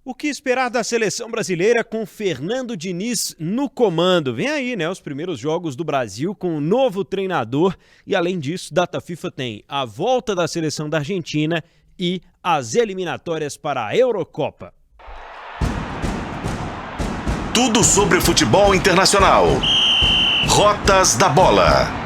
O que esperar da seleção brasileira com Fernando Diniz no comando? Vem aí, né, os primeiros jogos do Brasil com um novo treinador e, além disso, data FIFA tem a volta da seleção da Argentina e as eliminatórias para a Eurocopa. Tudo sobre futebol internacional. Rotas da Bola.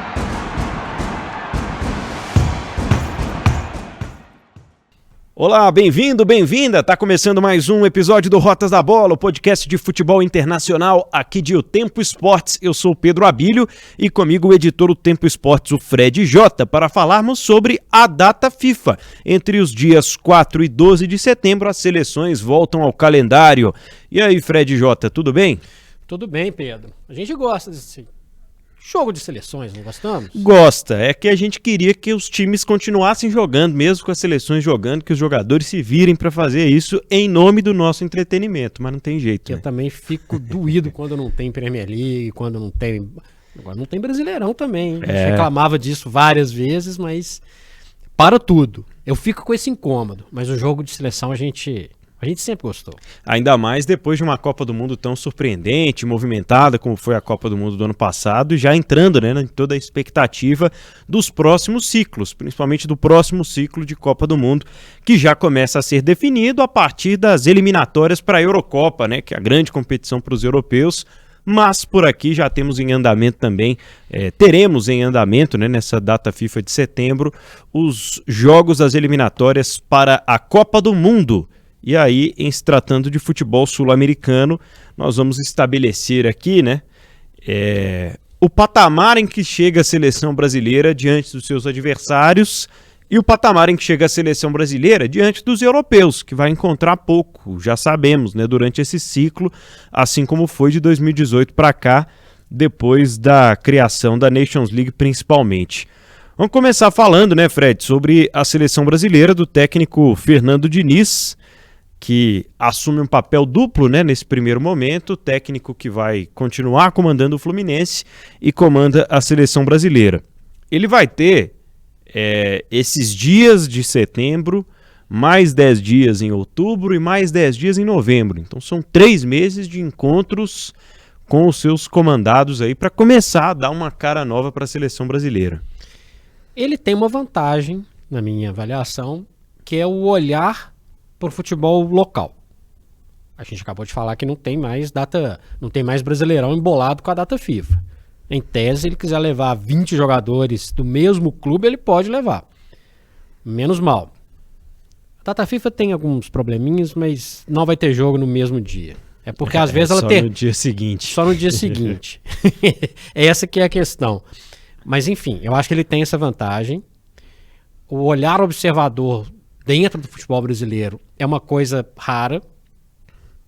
Olá, bem-vindo, bem-vinda! Tá começando mais um episódio do Rotas da Bola, o podcast de futebol internacional aqui de O Tempo Esportes. Eu sou o Pedro Abílio e comigo o editor do Tempo Esportes, o Fred Jota, para falarmos sobre a data FIFA. Entre os dias 4 e 12 de setembro, as seleções voltam ao calendário. E aí, Fred Jota, tudo bem? Tudo bem, Pedro. A gente gosta desse jogo de seleções, não gostamos? Gosta, é que a gente queria que os times continuassem jogando, mesmo com as seleções jogando, que os jogadores se virem para fazer isso em nome do nosso entretenimento, mas não tem jeito. Eu também fico doído quando não tem Premier League, quando não tem... Agora não tem Brasileirão também, hein? A gente reclamava disso várias vezes, mas para tudo. Eu fico com esse incômodo, mas o jogo de seleção a gente sempre gostou. Ainda mais depois de uma Copa do Mundo tão surpreendente, movimentada, como foi a Copa do Mundo do ano passado, e já entrando, né, em toda a expectativa dos próximos ciclos, principalmente do próximo ciclo de Copa do Mundo, que já começa a ser definido a partir das eliminatórias para a Eurocopa, né, que é a grande competição para os europeus. Mas por aqui já temos em andamento também, teremos em andamento, né, nessa data FIFA de setembro, os jogos das eliminatórias para a Copa do Mundo. E aí, em se tratando de futebol sul-americano, nós vamos estabelecer aqui, né, o patamar em que chega a seleção brasileira diante dos seus adversários e o patamar em que chega a seleção brasileira diante dos europeus, que vai encontrar pouco, já sabemos, né, durante esse ciclo, assim como foi de 2018 para cá, depois da criação da Nations League principalmente. Vamos começar falando, né, Fred, sobre a seleção brasileira do técnico Fernando Diniz, que assume um papel duplo, né, nesse primeiro momento, técnico que vai continuar comandando o Fluminense e comanda a seleção brasileira. Ele vai ter esses dias de setembro, mais 10 dias em outubro e mais 10 dias em novembro. Então são 3 meses de encontros com os seus comandados aí para começar a dar uma cara nova para a seleção brasileira. Ele tem uma vantagem, na minha avaliação, que é o olhar para o futebol local. A gente acabou de falar que não tem mais Brasileirão embolado com a data FIFA. Em tese, ele quiser levar 20 jogadores do mesmo clube, ele pode levar. Menos mal. A data FIFA tem alguns probleminhas, mas não vai ter jogo no mesmo dia. É porque às vezes ela tem... Só no dia seguinte. Só no dia seguinte. Essa que é a questão. Mas enfim, eu acho que ele tem essa vantagem. O olhar observador dentro do futebol brasileiro é uma coisa rara,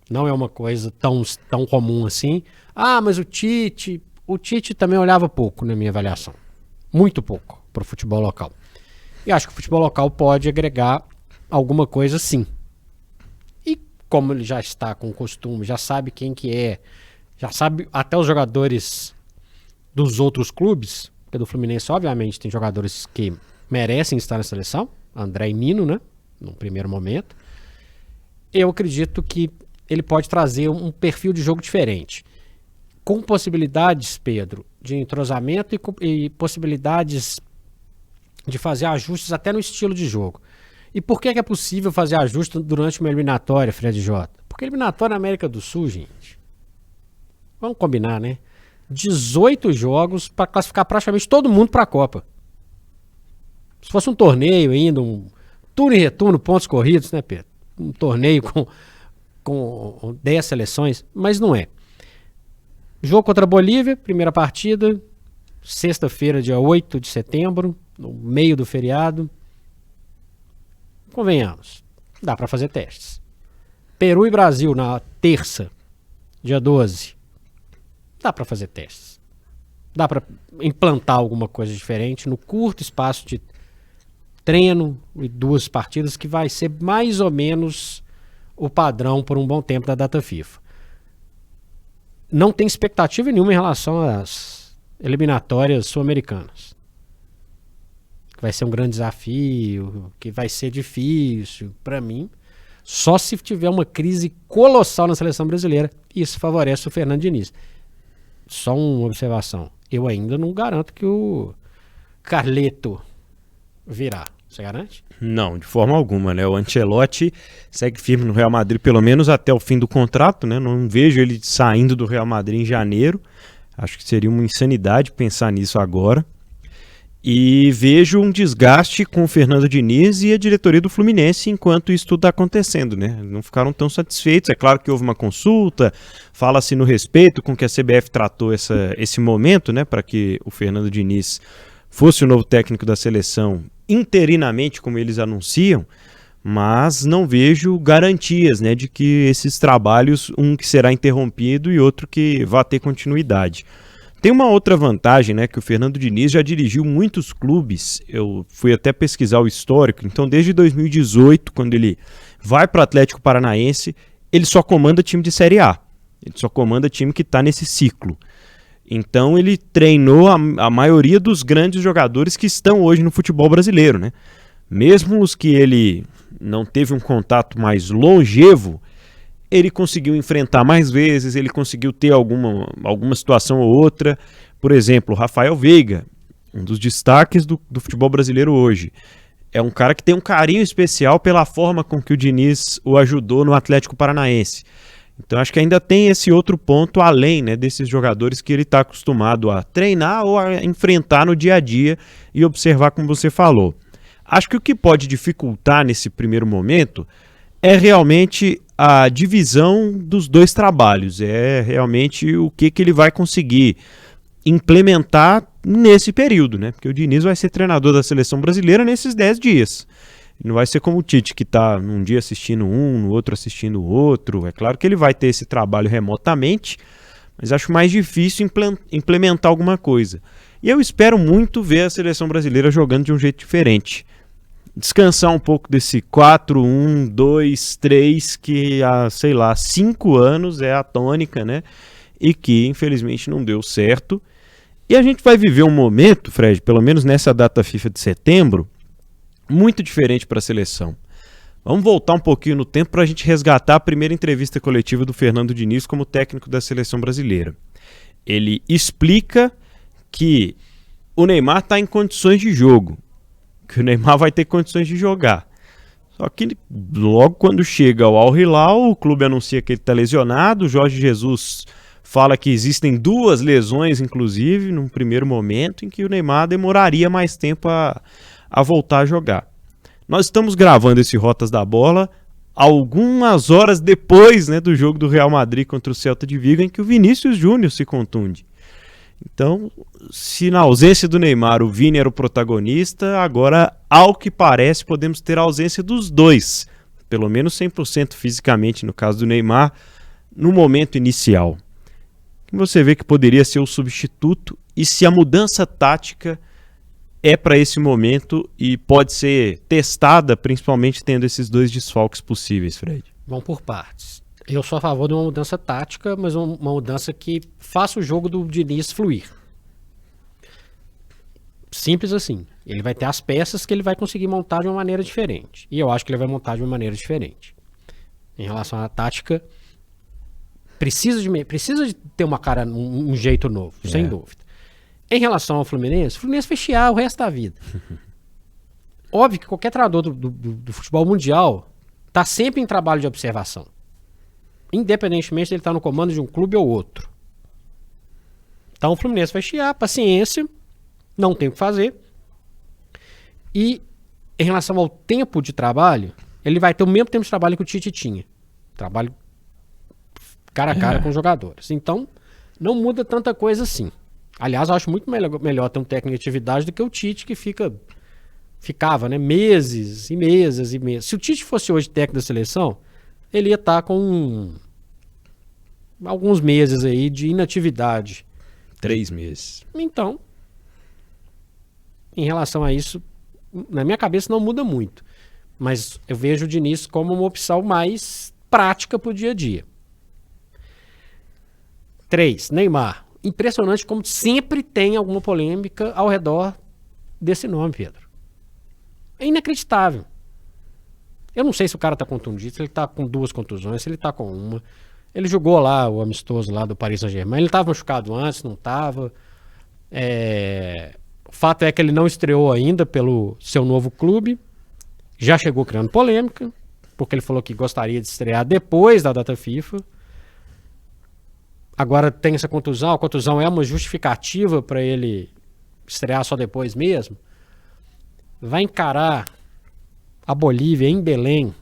não é uma coisa tão comum assim. Ah, mas o Tite também olhava pouco, na minha avaliação. Muito pouco para o futebol local. E acho que o futebol local pode agregar alguma coisa sim. E como ele já está com o costume, já sabe quem que é, já sabe até os jogadores dos outros clubes, porque do Fluminense obviamente tem jogadores que merecem estar na seleção, André e Nino, né? No primeiro momento. Eu acredito que ele pode trazer um perfil de jogo diferente. Com possibilidades, Pedro, de entrosamento e possibilidades de fazer ajustes até no estilo de jogo. E por que é possível fazer ajuste durante uma eliminatória, Fred Jota? Porque eliminatória na América do Sul, gente, vamos combinar, né? 18 jogos para classificar praticamente todo mundo para a Copa. Se fosse um torneio ainda, um turno e retorno, pontos corridos, né, Pedro? Um torneio com 10 seleções, mas não é. Jogo contra a Bolívia, primeira partida, sexta-feira, dia 8 de setembro, no meio do feriado. Convenhamos, dá para fazer testes. Peru e Brasil na terça, dia 12. Dá para fazer testes. Dá para implantar alguma coisa diferente no curto espaço de treino e 2 partidas, que vai ser mais ou menos o padrão por um bom tempo da data FIFA. Não tem expectativa nenhuma em relação às eliminatórias sul-americanas. Vai ser um grande desafio, que vai ser difícil. Para mim, Só se tiver uma crise colossal na seleção brasileira, isso favorece o Fernando Diniz. Só uma observação. Eu ainda não garanto que o Carleto virá. Você garante? Não, de forma alguma, né? O Ancelotti segue firme no Real Madrid, pelo menos até o fim do contrato, né? Não vejo ele saindo do Real Madrid em janeiro. Acho que seria uma insanidade pensar nisso agora. E vejo um desgaste com o Fernando Diniz e a diretoria do Fluminense enquanto isso tudo está acontecendo, né? Não ficaram tão satisfeitos. É claro que houve uma consulta, fala-se no respeito com que a CBF tratou esse momento, né? Para que o Fernando Diniz fosse o novo técnico da seleção interinamente, como eles anunciam, mas não vejo garantias, né? De que esses trabalhos, um que será interrompido e outro que vai ter continuidade. Tem uma outra vantagem, né, que o Fernando Diniz já dirigiu muitos clubes, eu fui até pesquisar o histórico, então desde 2018, quando ele vai para o Atlético Paranaense, ele só comanda time de Série A, ele só comanda time que está nesse ciclo. Então ele treinou a maioria dos grandes jogadores que estão hoje no futebol brasileiro, né? Mesmo os que ele não teve um contato mais longevo, ele conseguiu enfrentar mais vezes, ele conseguiu ter alguma situação ou outra. Por exemplo, o Rafael Veiga, um dos destaques do futebol brasileiro hoje. É um cara que tem um carinho especial pela forma com que o Diniz o ajudou no Atlético Paranaense. Então acho que ainda tem esse outro ponto além, né, desses jogadores que ele está acostumado a treinar ou a enfrentar no dia a dia e observar, como você falou. Acho que o que pode dificultar nesse primeiro momento é realmente a divisão dos dois trabalhos, é realmente o que ele vai conseguir implementar nesse período, né? Porque o Diniz vai ser treinador da seleção brasileira nesses 10 dias. Não vai ser como o Tite, que está num dia assistindo um, no outro assistindo o outro. É claro que ele vai ter esse trabalho remotamente, mas acho mais difícil implementar alguma coisa. E eu espero muito ver a seleção brasileira jogando de um jeito diferente. Descansar um pouco desse 4-1-2-3 que há, 5 anos é a tônica, né? E que infelizmente não deu certo. E a gente vai viver um momento, Fred, pelo menos nessa data FIFA de setembro, muito diferente para a seleção. Vamos voltar um pouquinho no tempo para a gente resgatar a primeira entrevista coletiva do Fernando Diniz como técnico da seleção brasileira. Ele explica que o Neymar está em condições de jogo, que o Neymar vai ter condições de jogar. Só que logo quando chega ao Al Hilal, o clube anuncia que ele está lesionado, o Jorge Jesus fala que existem 2 lesões, inclusive, num primeiro momento, em que o Neymar demoraria mais tempo a voltar a jogar. Nós estamos gravando esse Rotas da Bola algumas horas depois, né, do jogo do Real Madrid contra o Celta de Vigo, em que o Vinícius Júnior se contunde. Então, se na ausência do Neymar o Vini era o protagonista, agora, ao que parece, podemos ter a ausência dos dois, pelo menos 100% fisicamente, no caso do Neymar, no momento inicial. Você vê que poderia ser o substituto e se a mudança tática é para esse momento e pode ser testada, principalmente tendo esses 2 desfalques possíveis, Fred? Vamos por partes. Eu sou a favor de uma mudança tática, mas uma mudança que faça o jogo do Diniz fluir. Simples assim. Ele vai ter as peças que ele vai conseguir montar de uma maneira diferente. E eu acho que ele vai montar de uma maneira diferente. Em relação à tática, precisa de ter uma cara, um jeito novo, sem dúvida. Em relação ao Fluminense, o Fluminense vai chiar o resto da vida. Óbvio que qualquer treinador do futebol mundial está sempre em trabalho de observação. Independentemente de ele estar no comando de um clube ou outro. Então o Fluminense vai chiar, paciência, não tem o que fazer. E em relação ao tempo de trabalho, ele vai ter o mesmo tempo de trabalho que o Tite tinha. Trabalho cara a cara com os jogadores. Então, não muda tanta coisa assim. Aliás, eu acho muito melhor ter um técnico de atividade do que o Tite, que ficava, né, meses e meses e meses. Se o Tite fosse hoje técnico da seleção, ele ia estar com alguns meses aí de inatividade. 3 meses. Então, em relação a isso, na minha cabeça não muda muito. Mas eu vejo o Diniz como uma opção mais prática para o dia a dia. 3, Neymar. Impressionante como sempre tem alguma polêmica ao redor desse nome, Pedro. É inacreditável. Eu não sei se o cara tá contundido, se ele tá com 2 contusões, se ele tá com uma. Ele jogou lá o amistoso lá do Paris Saint-Germain. Ele tava machucado antes, não tava. O fato é que ele não estreou ainda pelo seu novo clube. Já chegou criando polêmica, porque ele falou que gostaria de estrear depois da data FIFA. Agora tem essa contusão. A contusão é uma justificativa para ele estrear só depois mesmo. Vai encarar a Bolívia em Belém.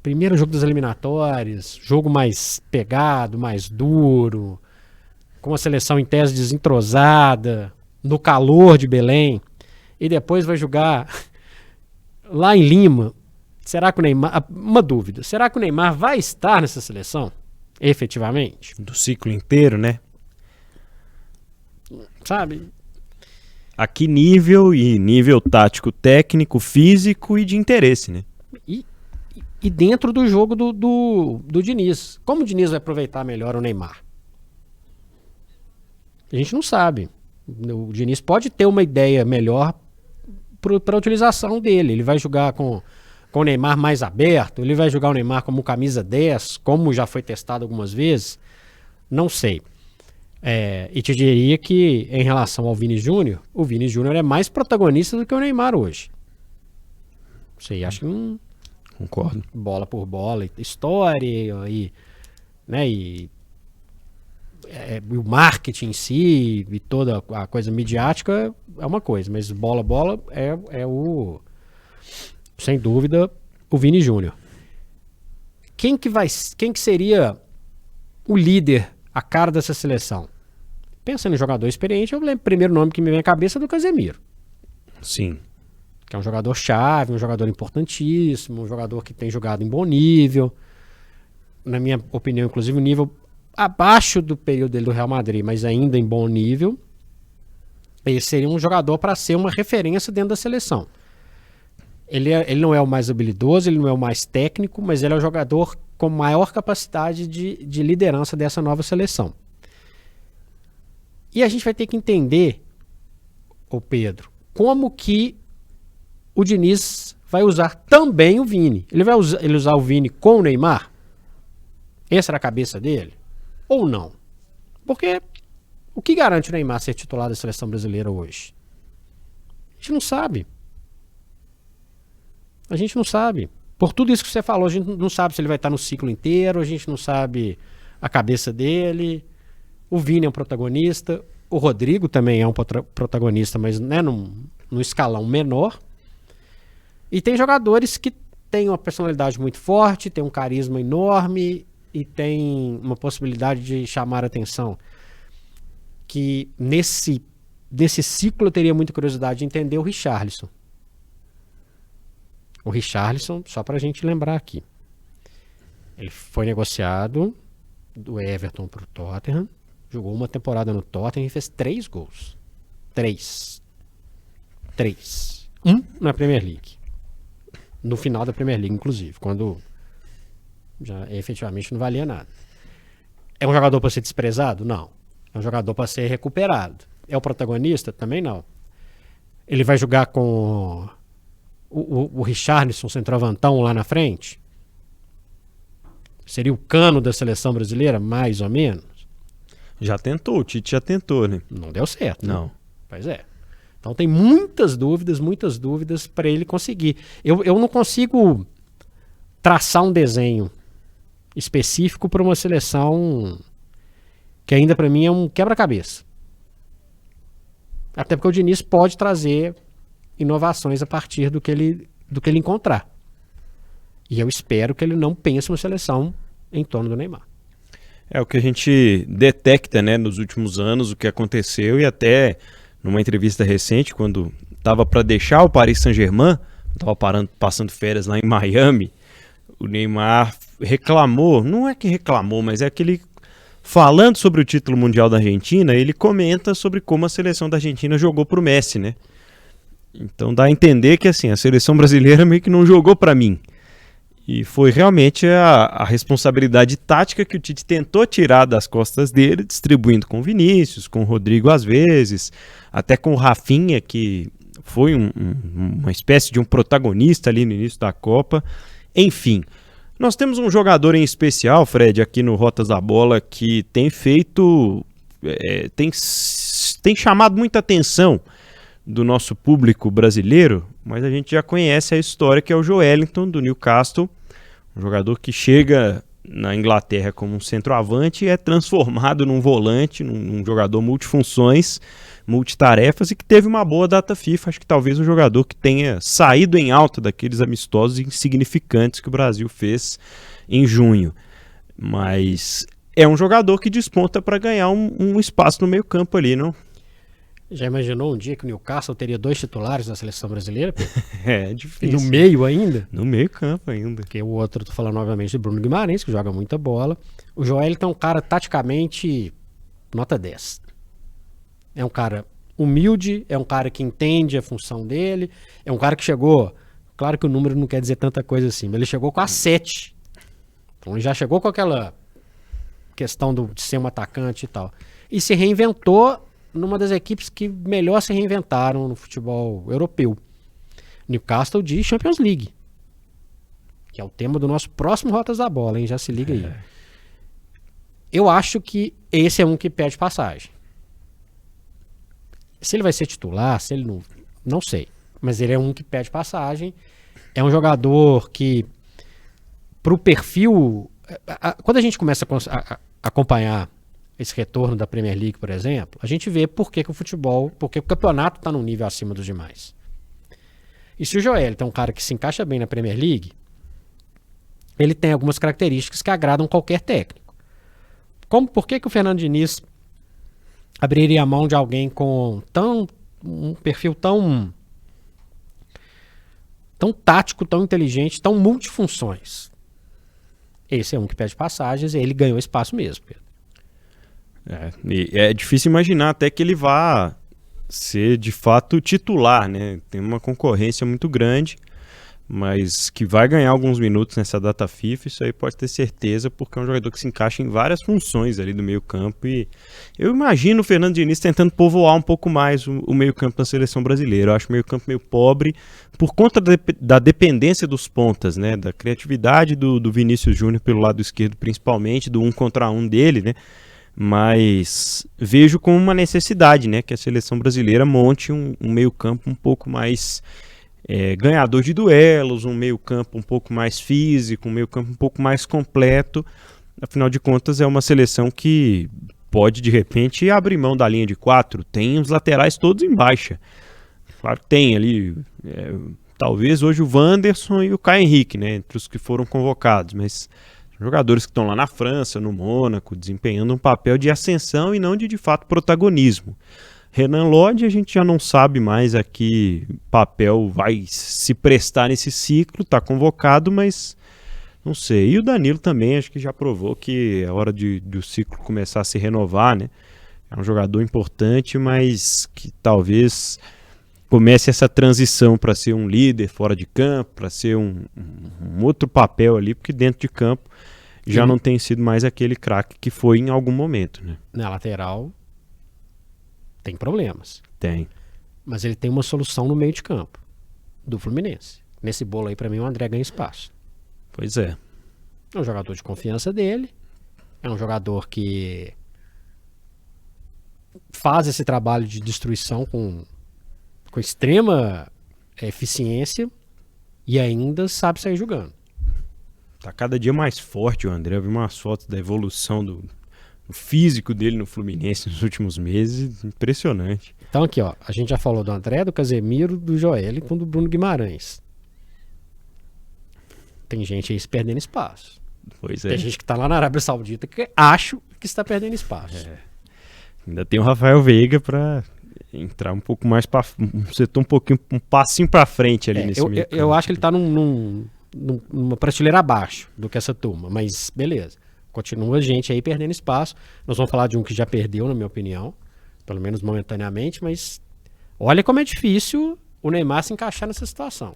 Primeiro jogo das eliminatórias, jogo mais pegado, mais duro, com a seleção em tese desentrosada, no calor de Belém, e depois vai jogar lá em Lima. Será que o Neymar... Uma dúvida, será que o Neymar vai estar nessa seleção? Efetivamente? Do ciclo inteiro, né? Sabe? A que nível? E nível tático, técnico, físico e de interesse, né? E dentro do jogo do Diniz. Como o Diniz vai aproveitar melhor o Neymar? A gente não sabe. O Diniz pode ter uma ideia melhor para a utilização dele. Ele vai jogar com o Neymar mais aberto, ele vai jogar o Neymar como camisa 10, como já foi testado algumas vezes. Não sei. E te diria que, em relação ao Vini Júnior, o Vini Júnior é mais protagonista do que o Neymar hoje. Sei, acho que não... Concordo. Bola por bola, história e o marketing em si e toda a coisa midiática é uma coisa, mas bola é sem dúvida o Vini Júnior. Quem que seria o líder, a cara dessa seleção? Pensando em jogador experiente, o primeiro nome que me vem à cabeça é do Casemiro. Sim. Que é um jogador chave, um jogador importantíssimo, um jogador que tem jogado em bom nível. Na minha opinião, inclusive, um nível abaixo do período dele do Real Madrid, mas ainda em bom nível. Ele seria um jogador para ser uma referência dentro da seleção. Ele não é o mais habilidoso, ele não é o mais técnico, mas ele é o jogador com maior capacidade de liderança dessa nova seleção. E a gente vai ter que entender, ô Pedro, como que o Diniz vai usar também o Vini. Ele vai usar o Vini com o Neymar? Essa era a cabeça dele? Ou não? Porque o que garante o Neymar ser titular da seleção brasileira hoje? A gente não sabe. A gente não sabe. Por tudo isso que você falou, a gente não sabe se ele vai estar no ciclo inteiro, a gente não sabe a cabeça dele. O Vini é um protagonista, o Rodrigo também é um protagonista, mas né, num escalão menor. E tem jogadores que têm uma personalidade muito forte, têm um carisma enorme e têm uma possibilidade de chamar a atenção. Que nesse ciclo eu teria muita curiosidade de entender o Richarlison. O Richarlison, só para a gente lembrar aqui, ele foi negociado do Everton para o Tottenham, jogou uma temporada no Tottenham e fez 3 gols. 3. Na Premier League. No final da Premier League, inclusive, quando já efetivamente não valia nada. É um jogador para ser desprezado? Não. É um jogador para ser recuperado. É o protagonista? Também não. Ele vai jogar com o Richarlison, centroavantão, lá na frente? Seria o Cano da seleção brasileira, mais ou menos? Já tentou, o Tite já tentou, né? Não deu certo. Não. Né? Pois é. Então tem muitas dúvidas para ele conseguir. Eu não consigo traçar um desenho específico para uma seleção que ainda para mim é um quebra-cabeça. Até porque o Diniz pode trazer inovações a partir do que ele encontrar. E eu espero que ele não pense uma seleção em torno do Neymar. É o que a gente detecta, né, nos últimos anos, o que aconteceu, e até numa entrevista recente, quando estava para deixar o Paris Saint-Germain, estava passando férias lá em Miami, o Neymar reclamou, não é que reclamou, mas é que ele, falando sobre o título mundial da Argentina, ele comenta sobre como a seleção da Argentina jogou pro Messi, né? Então dá a entender que assim, a seleção brasileira meio que não jogou para mim. E foi realmente a responsabilidade tática que o Tite tentou tirar das costas dele, distribuindo com o Vinícius, com o Rodrigo às vezes, até com o Rafinha, que foi uma espécie de um protagonista ali no início da Copa. Enfim, nós temos um jogador em especial, Fred, aqui no Rotas da Bola, que tem feito, tem chamado muita atenção do nosso público brasileiro, mas a gente já conhece a história, que é o Joelinton, do Newcastle, um jogador que chega na Inglaterra como um centroavante e é transformado num volante, num jogador multifunções, multitarefas, e que teve uma boa data FIFA. Acho que talvez o jogador que tenha saído em alta daqueles amistosos insignificantes que o Brasil fez em junho. Mas é um jogador que desponta para ganhar um espaço no meio campo ali, não? Já imaginou um dia que o Newcastle teria 2 titulares na seleção brasileira? É difícil. E no meio ainda? No meio campo ainda. Porque o outro, tô falando novamente de Bruno Guimarães, que joga muita bola. O Joelinton é um cara taticamente nota 10. É um cara humilde, é um cara que entende a função dele, é um cara que chegou, claro que o número não quer dizer tanta coisa assim, mas ele chegou com a 7. Então ele já chegou com aquela questão de ser um atacante e tal. E se reinventou numa das equipes que melhor se reinventaram no futebol europeu. Newcastle de Champions League, que é o tema do nosso próximo Rotas da Bola, hein? Já se liga aí. Eu acho que esse é um que pede passagem. Se ele vai ser titular, se ele não sei. Mas ele é um que pede passagem. É um jogador que, pro perfil... Quando a gente começa a acompanhar esse retorno da Premier League, por exemplo, a gente vê por que o campeonato está num nível acima dos demais. E se o Joelinton é um cara que se encaixa bem na Premier League, ele tem algumas características que agradam qualquer técnico. Por que o Fernando Diniz abriria a mão de alguém com um perfil tão tático, tão inteligente, tão multifunções? Esse é um que pede passagens e ele ganhou espaço mesmo, Pedro. É difícil imaginar até que ele vá ser de fato titular, né? Tem uma concorrência muito grande, mas que vai ganhar alguns minutos nessa data FIFA, isso aí pode ter certeza, porque é um jogador que se encaixa em várias funções ali do meio campo, e eu imagino o Fernando Diniz tentando povoar um pouco mais o meio campo da seleção brasileira. Eu acho o meio campo meio pobre por conta da dependência dos pontas, né? Da criatividade do Vinícius Júnior pelo lado esquerdo, principalmente, do 1 contra 1 dele, né? Mas vejo como uma necessidade, né, que a seleção brasileira monte um meio-campo um pouco mais ganhador de duelos, um meio-campo um pouco mais físico, um meio-campo um pouco mais completo. Afinal de contas, é uma seleção que pode, de repente, abrir mão da linha de 4. Tem os laterais todos em baixa. Claro que tem ali, talvez hoje o Wanderson e o Caio Henrique, né, entre os que foram convocados, mas jogadores que estão lá na França, no Mônaco, desempenhando um papel de ascensão e não de fato protagonismo. Renan Lodge, a gente já não sabe mais a que papel vai se prestar nesse ciclo, está convocado, mas não sei. E o Danilo também, acho que já provou que é hora do ciclo começar a se renovar, né? É um jogador importante, mas que talvez comece essa transição para ser um líder fora de campo, para ser um outro papel ali, porque dentro de campo já não tem sido mais aquele craque que foi em algum momento, né? Na lateral tem problemas. Tem. Mas ele tem uma solução no meio de campo do Fluminense. Nesse bolo aí, para mim, o André ganha espaço. Pois é. É um jogador de confiança dele. É um jogador que faz esse trabalho de destruição com extrema eficiência e ainda sabe sair jogando. Tá cada dia mais forte o André. Eu vi umas fotos da evolução do físico dele no Fluminense nos últimos meses. Impressionante. Então aqui, ó, a gente já falou do André, do Casemiro, do Joelinton, do Bruno Guimarães. Tem gente aí se perdendo espaço. Pois é. Tem gente que tá lá na Arábia Saudita que acho que está perdendo espaço. Ainda tem o Rafael Veiga para entrar um pouco mais para um setor um passinho para frente ali nesse meio campo. Eu acho que ele tá numa prateleira abaixo do que essa turma, mas beleza. Continua gente aí perdendo espaço. Nós vamos falar de um que já perdeu, na minha opinião, pelo menos momentaneamente, mas olha como é difícil o Neymar se encaixar nessa situação.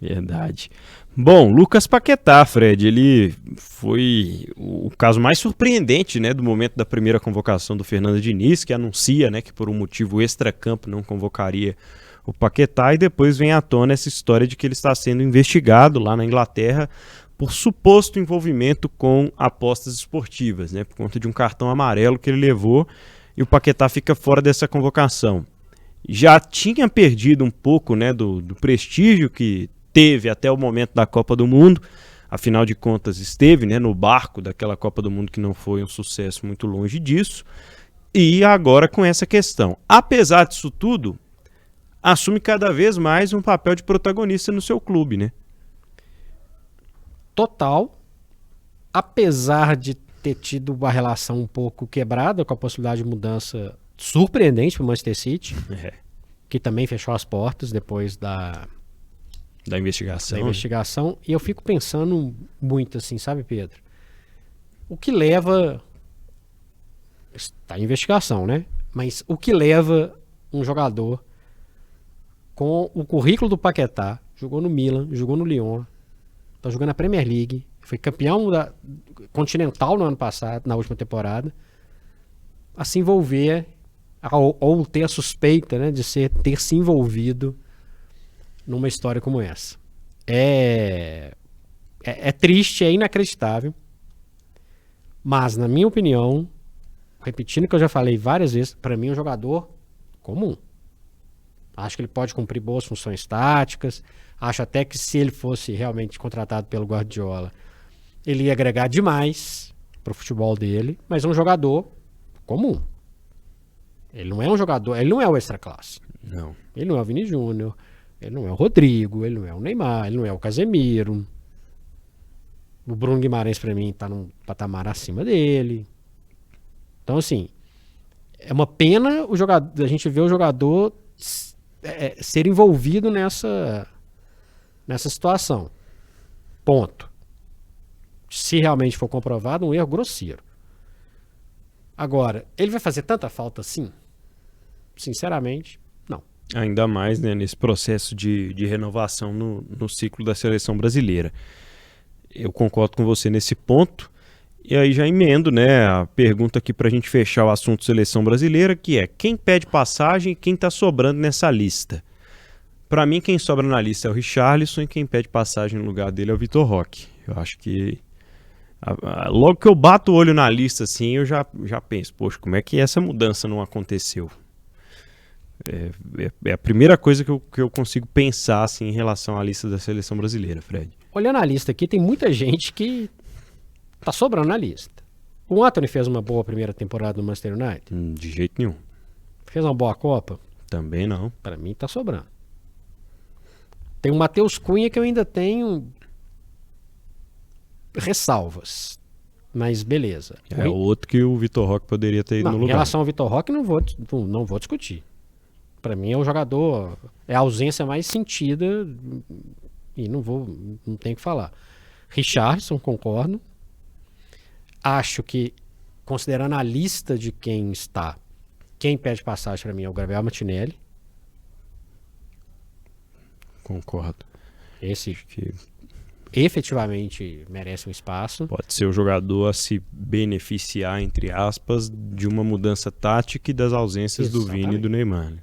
Verdade. Bom, Lucas Paquetá, Fred, ele foi o caso mais surpreendente, né, do momento da primeira convocação do Fernando Diniz, que anuncia, né, que por um motivo extracampo não convocaria o Paquetá, e depois vem à tona essa história de que ele está sendo investigado lá na Inglaterra por suposto envolvimento com apostas esportivas, né, por conta de um cartão amarelo que ele levou, e o Paquetá fica fora dessa convocação. Já tinha perdido um pouco, né, do prestígio que teve até o momento da Copa do Mundo, afinal de contas esteve, né, no barco daquela Copa do Mundo que não foi um sucesso muito longe disso, e agora com essa questão. Apesar disso tudo, assume cada vez mais um papel de protagonista no seu clube, né? Total, apesar de ter tido uma relação um pouco quebrada com a possibilidade de mudança surpreendente para o Manchester City, que também fechou as portas depois da investigação. E eu fico pensando muito assim, sabe, Pedro? O que leva... Está em investigação, né? Mas o que leva um jogador com o currículo do Paquetá, jogou no Milan, jogou no Lyon, tá jogando na Premier League, foi campeão da Continental no ano passado, na última temporada, a se envolver ou ter a suspeita, né, de ter se envolvido numa história como essa. É triste, é inacreditável, mas na minha opinião, repetindo o que eu já falei várias vezes, para mim é um jogador comum. Acho que ele pode cumprir boas funções táticas. Acho até que se ele fosse realmente contratado pelo Guardiola, ele ia agregar demais pro futebol dele, mas é um jogador comum. Ele não é um jogador, ele não é o extra-classe. Não. Ele não é o Vini Júnior, ele não é o Rodrigo, ele não é o Neymar, ele não é o Casemiro. O Bruno Guimarães, para mim, tá num patamar acima dele. Então, assim, é uma pena a gente ver o jogador ser envolvido nessa situação. Ponto. Se realmente for comprovado, um erro grosseiro. Agora, ele vai fazer tanta falta assim? Sinceramente, não. Ainda mais, né, nesse processo de renovação no ciclo da seleção brasileira. Eu concordo com você nesse ponto. E aí já emendo, né, a pergunta aqui para a gente fechar o assunto seleção brasileira, que é: quem pede passagem e quem está sobrando nessa lista? Para mim, quem sobra na lista é o Richarlison, e quem pede passagem no lugar dele é o Vitor Roque. Eu acho que logo que eu bato o olho na lista, assim, eu já penso, poxa, como é que essa mudança não aconteceu? É a primeira coisa que eu consigo pensar, assim, em relação à lista da seleção brasileira, Fred. Olhando a lista aqui, tem muita gente que tá sobrando na lista. O Antony fez uma boa primeira temporada no Manchester United? De jeito nenhum. Fez uma boa Copa? Também não. Para mim tá sobrando. Tem o Matheus Cunha que eu ainda tenho ressalvas. Mas beleza. É outro que o Vitor Roque poderia ter ido no lugar. Em relação ao Vitor Roque, não vou discutir. Para mim é o jogador, é a ausência mais sentida e não tenho o que falar. Richarlison, concordo. Acho que, considerando a lista de quem pede passagem para mim é o Gabriel Martinelli. Concordo. Esse que efetivamente merece um espaço. Pode ser o jogador a se beneficiar, entre aspas, de uma mudança tática e das ausências do Vini e do Neymar. Né?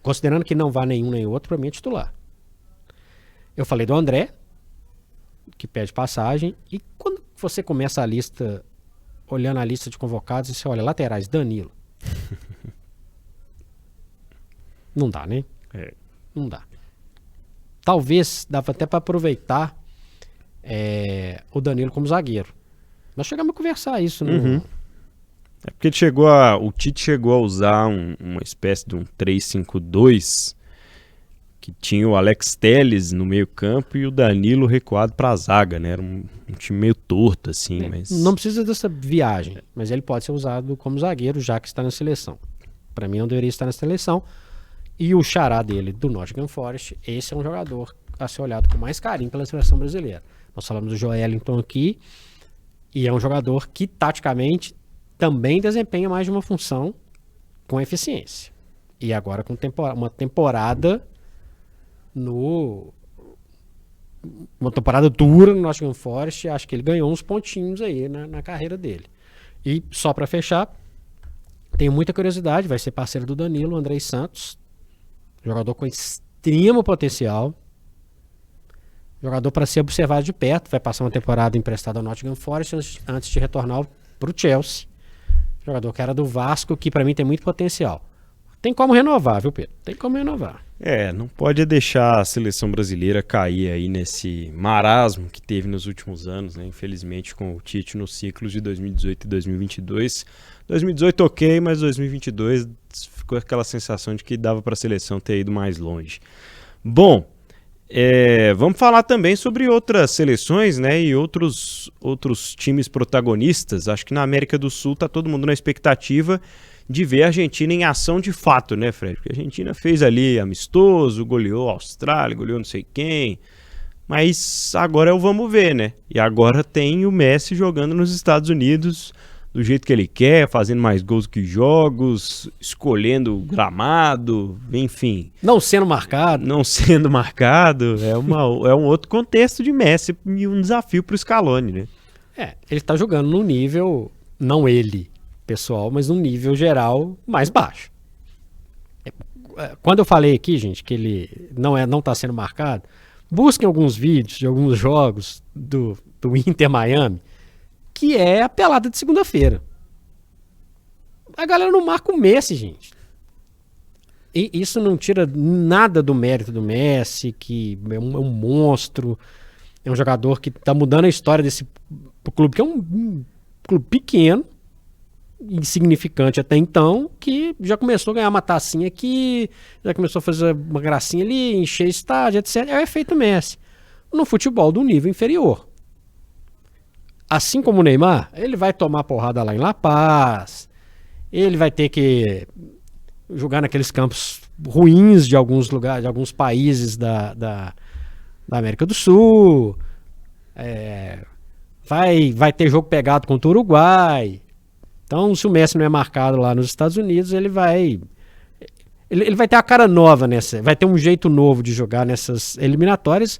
Considerando que não vá nenhum nem outro, para mim é titular. Eu falei do André, que pede passagem, e quando você começa a lista, olhando a lista de convocados, e você olha laterais, Danilo. Não dá, né? Não dá. Talvez dava até para aproveitar o Danilo como zagueiro. Nós chegamos a conversar isso. É porque o Tite chegou a usar uma espécie de um 3-5-2, que tinha o Alex Telles no meio campo e o Danilo recuado para a zaga, né? Era um time meio torto, assim. Mas... Não precisa dessa viagem, mas ele pode ser usado como zagueiro, já que está na seleção. Para mim não deveria estar na seleção. E o xará dele, do Nottingham Forest, esse é um jogador a ser olhado com mais carinho pela seleção brasileira. Nós falamos do Joelinton aqui, e é um jogador que, taticamente, também desempenha mais de uma função com eficiência. E agora com uma temporada uma temporada dura no Nottingham Forest, acho que ele ganhou uns pontinhos aí na carreira dele. E só para fechar, tenho muita curiosidade, vai ser parceiro do Danilo, Andrei Santos, Jogador com extremo potencial. Jogador para ser observado de perto. Vai passar uma temporada emprestado ao Nottingham Forest antes de retornar para o Chelsea. Jogador que era do Vasco, que para mim tem muito potencial. Tem como renovar, viu, Pedro? Tem como renovar. Não pode deixar a seleção brasileira cair aí nesse marasmo que teve nos últimos anos, né? Infelizmente, com o Tite nos ciclos de 2018 e 2022. 2018 ok, mas 2022 ficou aquela sensação de que dava para a seleção ter ido mais longe. Bom, vamos falar também sobre outras seleções, né, e outros times protagonistas. Acho que na América do Sul tá todo mundo na expectativa de ver a Argentina em ação de fato, né, Fred? Porque a Argentina fez ali amistoso, goleou a Austrália, goleou não sei quem, mas agora é o vamos ver, né? E agora tem o Messi jogando nos Estados Unidos do jeito que ele quer, fazendo mais gols que jogos, escolhendo o gramado, enfim. Não sendo marcado. É um outro contexto de Messi e um desafio para o Scaloni, né? Ele tá jogando num nível, não ele, pessoal, mas num nível geral mais baixo. Quando eu falei aqui, gente, que ele não tá sendo marcado, busquem alguns vídeos de alguns jogos do Inter Miami, que é a pelada de segunda-feira. A galera não marca o Messi, gente. E isso não tira nada do mérito do Messi, que é um monstro, é um jogador que tá mudando a história desse clube, que é um clube pequeno, insignificante até então, que já começou a ganhar uma tacinha aqui, já começou a fazer uma gracinha ali, encher estádio, etc. É o efeito Messi. No futebol do nível inferior. Assim como o Neymar, ele vai tomar porrada lá em La Paz, ele vai ter que jogar naqueles campos ruins de alguns lugares, de alguns países da América do Sul, vai ter jogo pegado contra o Uruguai. Então, se o Messi não é marcado lá nos Estados Unidos, ele vai ter a cara nova vai ter um jeito novo de jogar nessas eliminatórias.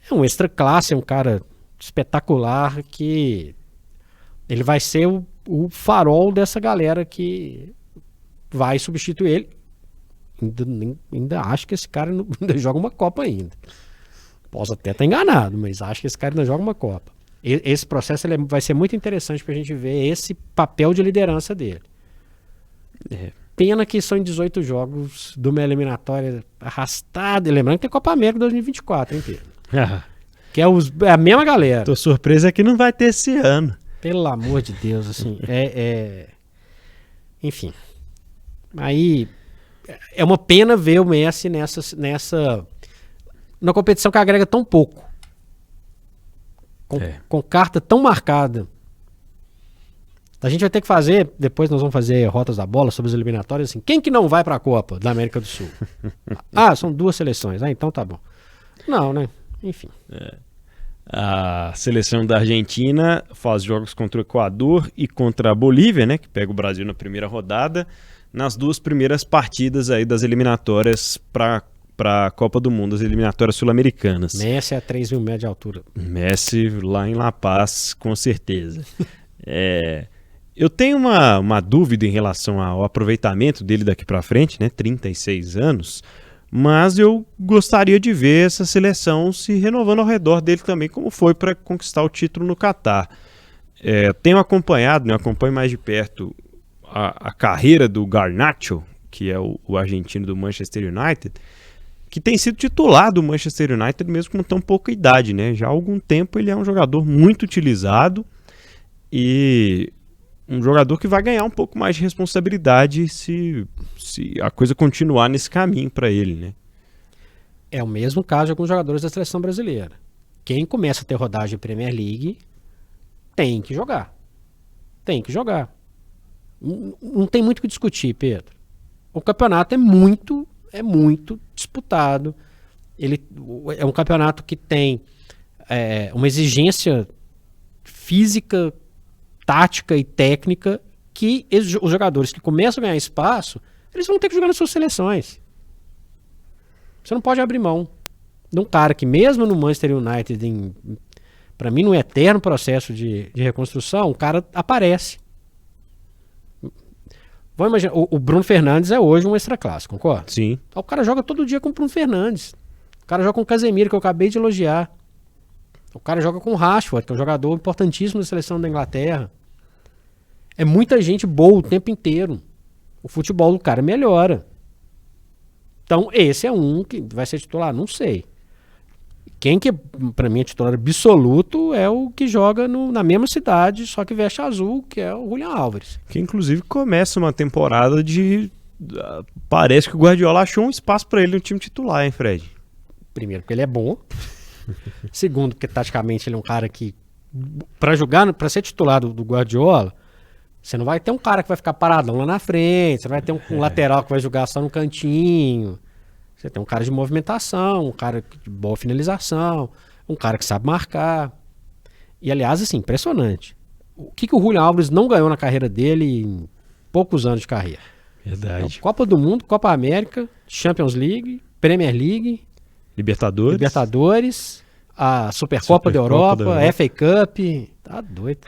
É um extra classe, é um cara espetacular, que ele vai ser o farol dessa galera que vai substituir ele. Ainda acho que esse cara ainda joga uma Copa ainda. Posso até estar enganado, mas acho que esse cara ainda joga uma Copa. Esse processo vai ser muito interessante pra gente ver esse papel de liderança dele. Pena que são 18 jogos de uma eliminatória arrastada. Lembrando que tem Copa América 2024, hein, Pedro? Que é a mesma galera. Tô surpresa que não vai ter esse ano. Pelo amor de Deus, assim. Enfim. Aí é uma pena ver o Messi na competição que agrega tão pouco. Com carta tão marcada. A gente vai ter que fazer, depois nós vamos fazer rotas da bola sobre as eliminatórias, assim, quem que não vai pra Copa da América do Sul? São 2 seleções. Então tá bom. Não, né? Enfim. A seleção da Argentina faz jogos contra o Equador e contra a Bolívia, né, que pega o Brasil na primeira rodada, nas 2 primeiras partidas aí das eliminatórias para a Copa do Mundo, as eliminatórias sul-americanas. Messi a 3 mil metros de altura. Messi lá em La Paz, com certeza. Eu tenho uma dúvida em relação ao aproveitamento dele daqui para frente, né, 36 anos, mas eu gostaria de ver essa seleção se renovando ao redor dele também, como foi para conquistar o título no Catar. Tenho acompanhado, acompanho mais de perto a carreira do Garnacho, que é o argentino do Manchester United, que tem sido titular do Manchester United mesmo com tão pouca idade, né? Já há algum tempo ele é um jogador muito utilizado e um jogador que vai ganhar um pouco mais de responsabilidade se a coisa continuar nesse caminho para ele, né? É o mesmo caso de alguns jogadores da seleção brasileira. Quem começa a ter rodagem Premier League tem que jogar. Tem que jogar. Não tem muito o que discutir, Pedro. O campeonato é muito disputado. Ele é um campeonato que tem uma exigência física, tática e técnica que os jogadores que começam a ganhar espaço, eles vão ter que jogar nas suas seleções. Você não pode abrir mão de um cara que mesmo no Manchester United, para mim, num eterno processo de reconstrução, um cara aparece. Vamos imaginar, o Bruno Fernandes é hoje um extraclasse, concorda? Sim. O cara joga todo dia com o Bruno Fernandes. O cara joga com o Casemiro, que eu acabei de elogiar. O cara joga com o Rashford, que é um jogador importantíssimo da seleção da Inglaterra. É muita gente boa o tempo inteiro. O futebol do cara melhora. Então, esse é um que vai ser titular? Não sei. Quem que, pra mim, é titular absoluto é o que joga na mesma cidade, só que veste azul, que é o Julián Álvares. Que inclusive começa uma temporada de... Parece que o Guardiola achou um espaço pra ele no time titular, hein, Fred? Primeiro, porque ele é bom. Segundo, porque taticamente ele é um cara que, pra jogar, pra ser titular do Guardiola, você não vai ter um cara que vai ficar paradão lá na frente, você vai ter um lateral que vai jogar só no cantinho. Você tem um cara de movimentação, um cara de boa finalização, um cara que sabe marcar. E, aliás, assim, impressionante. O que o Julián Álvares não ganhou na carreira dele em poucos anos de carreira? Verdade. Então, Copa do Mundo, Copa América, Champions League, Premier League, Libertadores, a Supercopa da Europa, FA Cup. Tá doido.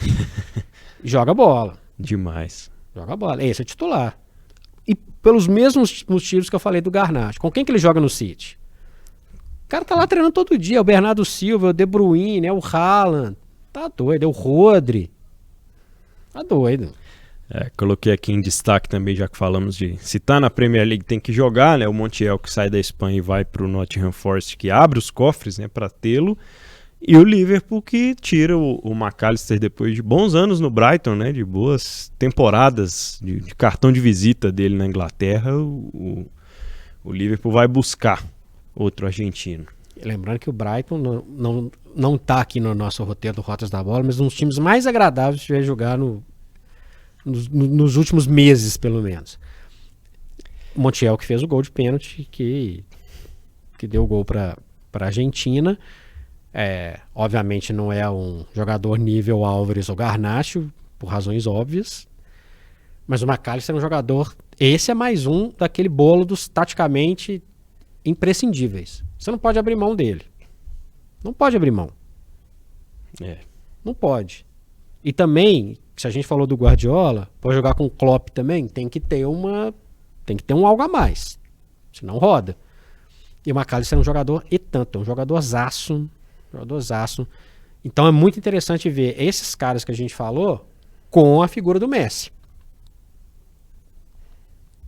Joga bola. Demais. Joga bola. Esse é titular. E pelos mesmos motivos que eu falei do Garnacho. Com quem que ele joga no City? O cara tá lá treinando todo dia. O Bernardo Silva, o De Bruyne, o Haaland. Tá doido. É o Rodri. Tá doido. Coloquei aqui em destaque também, já que falamos de... Se tá na Premier League tem que jogar, né? O Montiel que sai da Espanha e vai pro Nottingham Forest, que abre os cofres, né? Pra tê-lo. E o Liverpool que tira o McAllister depois de bons anos no Brighton, né? De boas temporadas de cartão de visita dele na Inglaterra. O Liverpool vai buscar outro argentino. Lembrando que o Brighton não tá aqui no nosso roteiro do Rotas da Bola, mas um dos times mais agradáveis de jogar nos últimos meses, pelo menos. O Montiel que fez o gol de pênalti, que deu o gol para a Argentina. Obviamente não é um jogador nível Álvares ou Garnacho, por razões óbvias, mas o McAllister é um jogador, esse é mais um daquele bolo dos taticamente imprescindíveis. Você não pode abrir mão dele. Não pode abrir mão. Não pode. E também, se a gente falou do Guardiola, pode jogar com o Klopp também, tem que ter um algo a mais, senão roda. E o McAllister é um jogador e tanto, é um jogadorzaço. Então é muito interessante ver esses caras que a gente falou com a figura do Messi.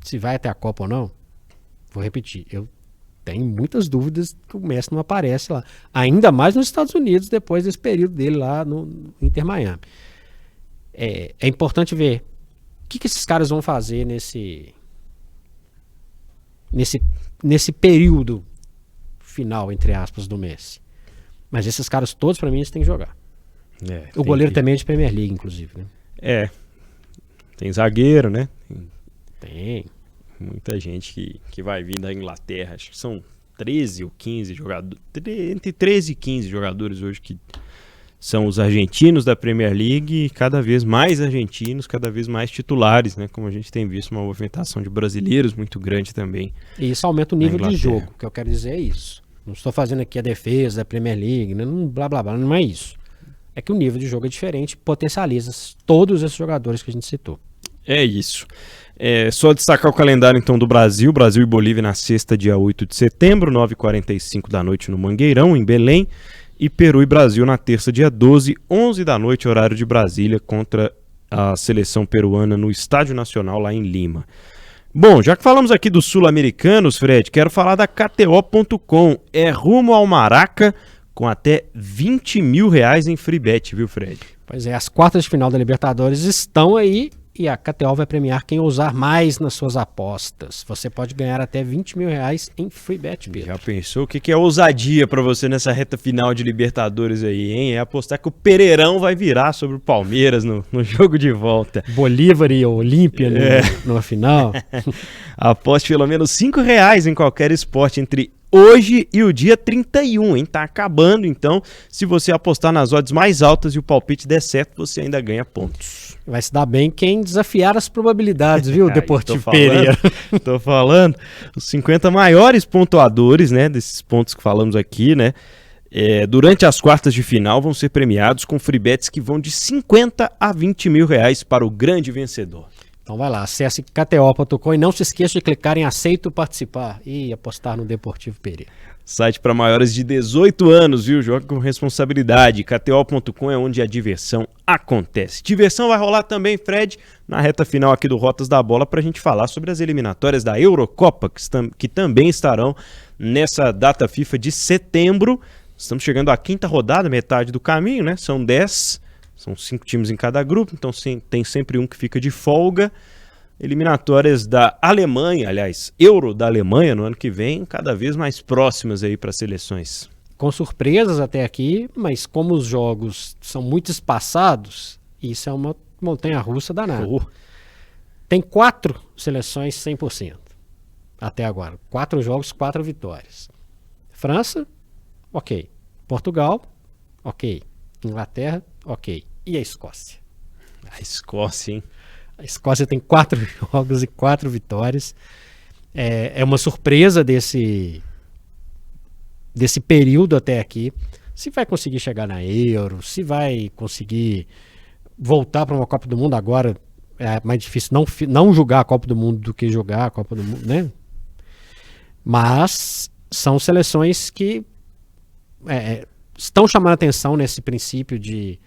Se vai até a Copa ou não, vou repetir, eu tenho muitas dúvidas que o Messi não aparece lá, ainda mais nos Estados Unidos depois desse período dele lá no Inter Miami. É importante ver o que esses caras vão fazer nesse período final, entre aspas, do Messi. Mas esses caras todos, pra mim, eles têm que jogar. O goleiro também é de Premier League, inclusive, né? Tem zagueiro, né? Tem. Muita gente que vai vir da Inglaterra. Acho que são 13 ou 15 jogadores. Entre 13 e 15 jogadores hoje que são os argentinos da Premier League. E cada vez mais argentinos, cada vez mais titulares, né? Como a gente tem visto, uma movimentação de brasileiros muito grande também. E isso aumenta o nível de jogo. O que eu quero dizer é isso. Não estou fazendo aqui a defesa da Premier League, né? Blá blá blá, não é isso. É que o nível de jogo é diferente, potencializa todos esses jogadores que a gente citou. É isso. Só destacar o calendário então do Brasil. Brasil e Bolívia na sexta, dia 8 de setembro, 9h45 da noite no Mangueirão, em Belém. E Peru e Brasil na terça, dia 12, 11 da noite, horário de Brasília, contra a seleção peruana no Estádio Nacional, lá em Lima. Bom, já que falamos aqui dos sul-americanos, Fred, quero falar da KTO.com. É rumo ao Maraca com até R$20 mil em free bet, viu, Fred? Pois é, as quartas de final da Libertadores estão aí e a KTO vai premiar quem ousar mais nas suas apostas. Você pode ganhar até R$20 mil em free bet, Pedro. Já pensou? O que é ousadia pra você nessa reta final de Libertadores aí, hein? É apostar que o Pereirão vai virar sobre o Palmeiras no jogo de volta. Bolívar e Olímpia numa final. Aposte pelo menos R$5 em qualquer esporte entre hoje e o dia 31, hein? Tá acabando, então. Se você apostar nas odds mais altas e o palpite der certo, você ainda ganha pontos. Vai se dar bem quem desafiar as probabilidades, viu, Deportivo Pereira? Tô falando. Os 50 maiores pontuadores, né, desses pontos que falamos aqui, né, durante as quartas de final vão ser premiados com free bets que vão de 50 a R$20 mil para o grande vencedor. Então vai lá, acesse KTO.com e não se esqueça de clicar em aceito participar e apostar no Deportivo Pereira. Site para maiores de 18 anos, viu? Joga com responsabilidade. KTO.com é onde a diversão acontece. Diversão vai rolar também, Fred, na reta final aqui do Rotas da Bola, para a gente falar sobre as eliminatórias da Eurocopa, que também estarão nessa data FIFA de setembro. Estamos chegando à 5ª rodada, metade do caminho, né? São 10, são 5 times em cada grupo, então tem sempre um que fica de folga. Eliminatórias da Alemanha, aliás, Euro da Alemanha no ano que vem, cada vez mais próximas aí para as seleções. Com surpresas até aqui, mas como os jogos são muito espaçados, isso é uma montanha-russa danada. Tem 4 seleções 100% até agora. 4 jogos, 4 vitórias. França, ok. Portugal, ok. Inglaterra, ok. E a Escócia? A Escócia, hein? A Escócia tem 4 jogos e 4 vitórias. É uma surpresa desse período até aqui. Se vai conseguir chegar na Euro, se vai conseguir voltar para uma Copa do Mundo agora, é mais difícil não jogar a Copa do Mundo do que jogar a Copa do Mundo, né? Mas são seleções que estão chamando a atenção nesse princípio de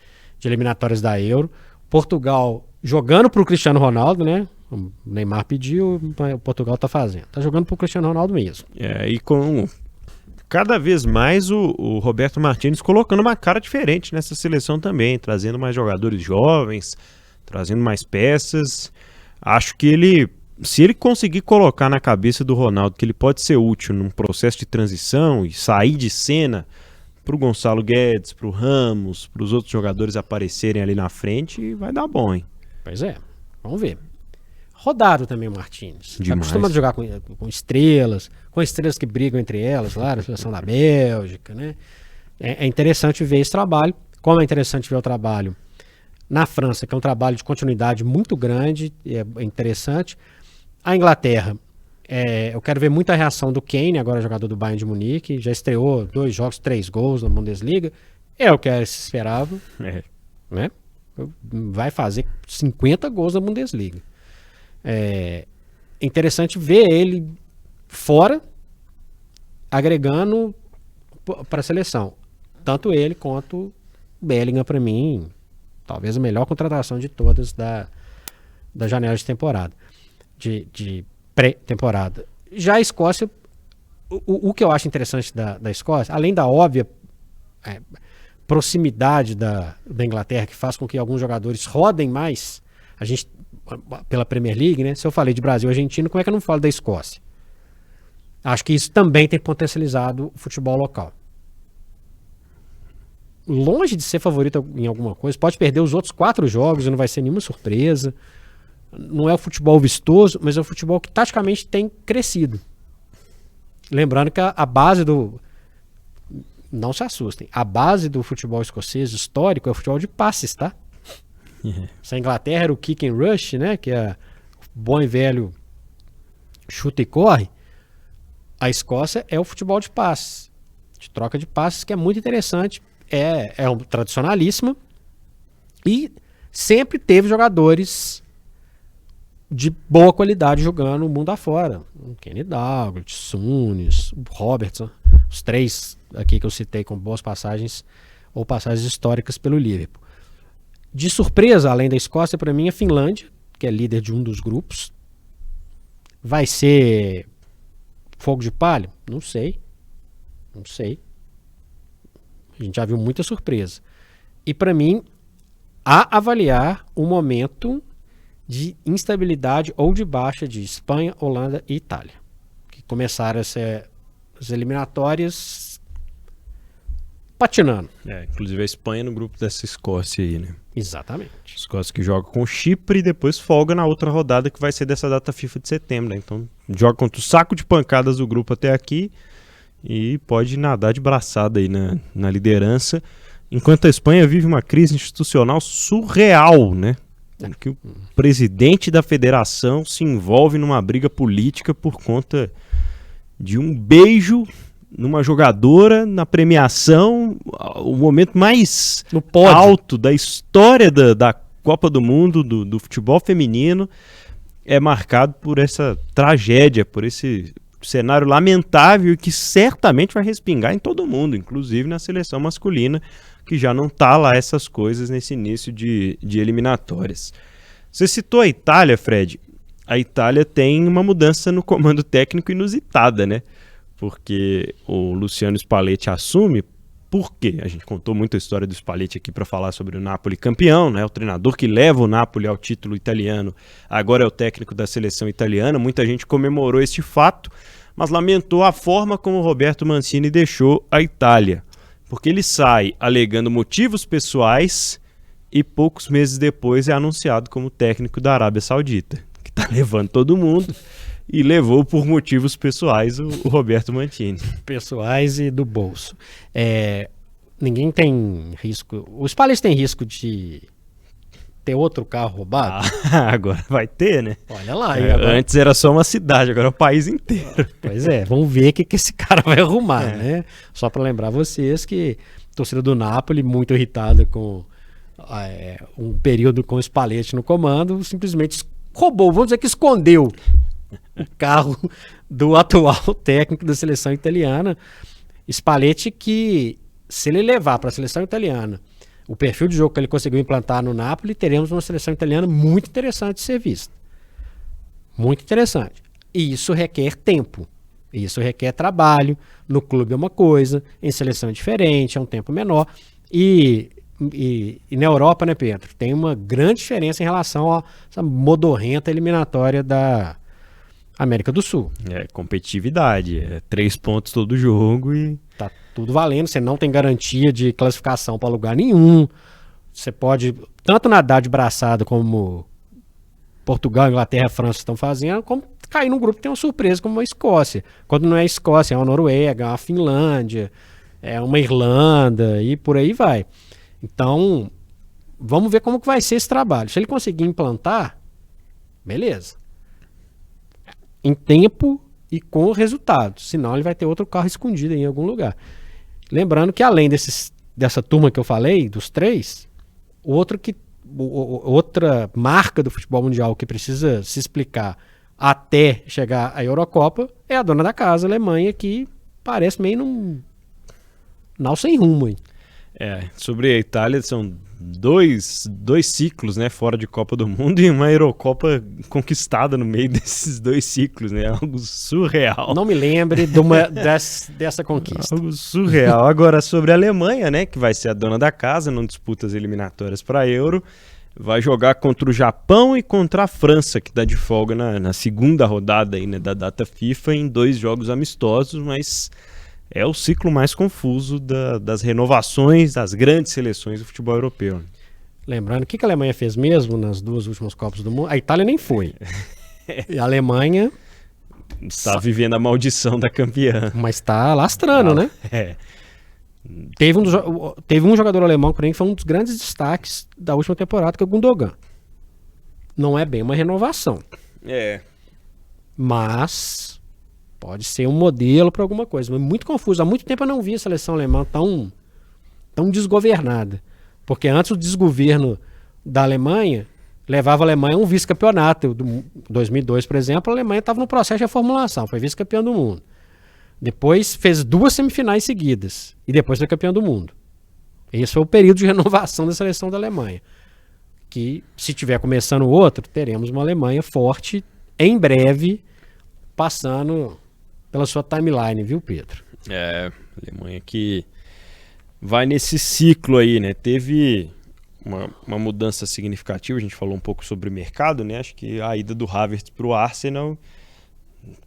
eliminatórias da Euro. Portugal jogando para o Cristiano Ronaldo, né? O Neymar pediu, o Portugal está fazendo. Está jogando para o Cristiano Ronaldo mesmo. E com cada vez mais o Roberto Martínez colocando uma cara diferente nessa seleção também, trazendo mais jogadores jovens, trazendo mais peças. Acho que se ele conseguir colocar na cabeça do Ronaldo que ele pode ser útil num processo de transição e sair de cena para o Gonçalo Guedes, para o Ramos, para os outros jogadores aparecerem ali na frente, vai dar bom, hein? Pois é, vamos ver. Rodado também o Martínez. Está Demais. acostumado a jogar com estrelas que brigam entre elas, lá na seleção da Bélgica, né? É interessante ver esse trabalho. Como é interessante ver o trabalho na França, que é um trabalho de continuidade muito grande, é interessante. A Inglaterra, eu quero ver muita reação do Kane, agora jogador do Bayern de Munique, já estreou 2 jogos, 3 gols na Bundesliga. É o que se esperava, né? Vai fazer 50 gols na Bundesliga. É interessante ver ele fora, agregando para a seleção. Tanto ele quanto Bellingham, para mim, talvez a melhor contratação de todas da janela de temporada, de pré-temporada. Já a Escócia, o que eu acho interessante da Escócia, além da óbvia proximidade da Inglaterra, que faz com que alguns jogadores rodem mais, a gente, pela Premier League, né? Se eu falei de Brasil e Argentina, como é que eu não falo da Escócia? Acho que isso também tem potencializado o futebol local. Longe de ser favorito em alguma coisa, pode perder os outros 4 jogos e não vai ser nenhuma surpresa. Não é o futebol vistoso, mas é o futebol que taticamente tem crescido. Lembrando que a base do... Não se assustem. A base do futebol escocês histórico é o futebol de passes, tá? Se a Inglaterra era o kick and rush, né? Que é o bom e velho chuta e corre. A Escócia é o futebol de passes. De troca de passes, que é muito interessante. É um tradicionalíssima. E sempre teve jogadores de boa qualidade jogando o mundo afora. O Kenny Dalglish, Souness, o Robertson, os 3 aqui que eu citei com boas passagens ou passagens históricas pelo Liverpool. De surpresa, além da Escócia, para mim, a Finlândia, que é líder de um dos grupos. Vai ser fogo de palha? Não sei. A gente já viu muita surpresa. E para mim, a avaliar o momento de instabilidade ou de baixa de Espanha, Holanda e Itália, que começaram as eliminatórias patinando. Inclusive a Espanha no grupo dessa Escócia aí, né? Exatamente. Escócia que joga com o Chipre e depois folga na outra rodada que vai ser dessa data FIFA de setembro, né? Então joga contra o saco de pancadas do grupo até aqui e pode nadar de braçada aí na liderança, enquanto a Espanha vive uma crise institucional surreal, né? Que o presidente da federação se envolve numa briga política por conta de um beijo numa jogadora na premiação, o momento mais alto da história da Copa do Mundo, do futebol feminino. é marcado por essa tragédia, por esse cenário lamentável que certamente vai respingar em todo mundo, inclusive na seleção masculina, que já não está lá essas coisas nesse início de eliminatórias. Você citou a Itália, Fred. A Itália tem uma mudança no comando técnico inusitada, né? Porque o Luciano Spalletti assume. Por quê? A gente contou muito a história do Spalletti aqui para falar sobre o Napoli campeão, né? O treinador que leva o Napoli ao título italiano, agora é o técnico da seleção italiana. Muita gente comemorou este fato, mas lamentou a forma como o Roberto Mancini deixou a Itália. Porque ele sai alegando motivos pessoais e poucos meses depois é anunciado como técnico da Arábia Saudita, que está levando todo mundo e levou por motivos pessoais o Roberto Mancini. Pessoais e do bolso. Ninguém tem risco. O Spalletti tem risco de ter outro carro roubado? Agora vai ter, né? Olha lá. Agora... Antes era só uma cidade, agora é o país inteiro. Pois é, vamos ver o que esse cara vai arrumar, né? Só para lembrar vocês que a torcida do Napoli, muito irritada com um período com o Spalletti no comando, simplesmente roubou, vamos dizer que escondeu o carro do atual técnico da seleção italiana. Spalletti, que se ele levar para a seleção italiana o perfil de jogo que ele conseguiu implantar no Napoli, teremos uma seleção italiana muito interessante de ser vista. Muito interessante. E isso requer tempo. Isso requer trabalho. No clube é uma coisa, em seleção é diferente, é um tempo menor. E na Europa, né, Pedro? Tem uma grande diferença em relação a essa modorrenta eliminatória da América do Sul. Competitividade. 3 pontos todo jogo e... Tá tudo valendo, você não tem garantia de classificação para lugar nenhum. Você pode, tanto nadar de braçada como Portugal, Inglaterra, França estão fazendo, como cair num grupo que tem uma surpresa como a Escócia. Quando não é a Escócia, é uma Noruega, é uma Finlândia, é uma Irlanda e por aí vai. Então, vamos ver como que vai ser esse trabalho. Se ele conseguir implantar, beleza. Em tempo e com resultado. Senão ele vai ter outro carro escondido em algum lugar. Lembrando que além dessa turma que eu falei, dos 3, outra marca do futebol mundial que precisa se explicar até chegar à Eurocopa é a dona da casa, a Alemanha, que parece meio num sem rumo. Hein? Sobre a Itália, são dois ciclos, né, fora de Copa do Mundo e uma Eurocopa conquistada no meio desses 2 ciclos, né? Algo surreal. Não me lembre dessa conquista. Algo surreal. Agora, sobre a Alemanha, né, que vai ser a dona da casa, não disputa as eliminatórias para a Euro, vai jogar contra o Japão e contra a França, que dá de folga na segunda rodada aí, né, da data FIFA, em 2 jogos amistosos, mas... é o ciclo mais confuso das renovações das grandes seleções do futebol europeu. Lembrando, o que a Alemanha fez mesmo nas 2 últimas Copas do Mundo? A Itália nem foi. E a Alemanha... está vivendo a maldição da campeã. Mas está lastrando, né? Teve um jogador alemão, porém, que foi um dos grandes destaques da última temporada, que é o Gundogan. Não é bem uma renovação. Mas... pode ser um modelo para alguma coisa, mas muito confuso. Há muito tempo eu não vi a seleção alemã tão desgovernada. Porque antes o desgoverno da Alemanha levava a Alemanha a um vice-campeonato. Em 2002, por exemplo, a Alemanha estava no processo de reformulação, foi vice-campeã do mundo. Depois fez 2 semifinais seguidas e depois foi campeã do mundo. Esse foi o período de renovação da seleção da Alemanha. Que, se tiver começando outro, teremos uma Alemanha forte em breve, passando... pela sua timeline, viu, Pedro? Alemanha que vai nesse ciclo aí, né? Teve uma mudança significativa, a gente falou um pouco sobre o mercado, né? Acho que a ida do Havertz para o Arsenal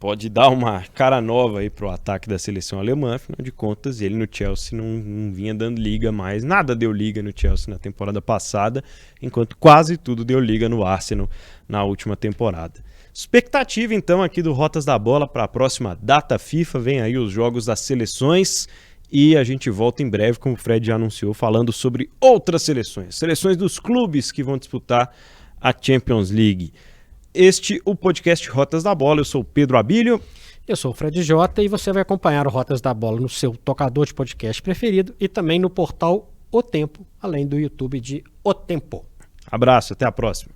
pode dar uma cara nova aí para o ataque da seleção alemã, afinal de contas, ele no Chelsea não vinha dando liga mais, nada deu liga no Chelsea na temporada passada, enquanto quase tudo deu liga no Arsenal na última temporada. Expectativa, então, aqui do Rotas da Bola para a próxima data FIFA. Vem aí os jogos das seleções e a gente volta em breve, como o Fred já anunciou, falando sobre outras seleções dos clubes que vão disputar a Champions League. O podcast Rotas da Bola. Eu sou o Pedro Abílio. Eu sou o Fred Jota e você vai acompanhar o Rotas da Bola no seu tocador de podcast preferido e também no portal O Tempo, além do YouTube de O Tempo. Abraço, até a próxima.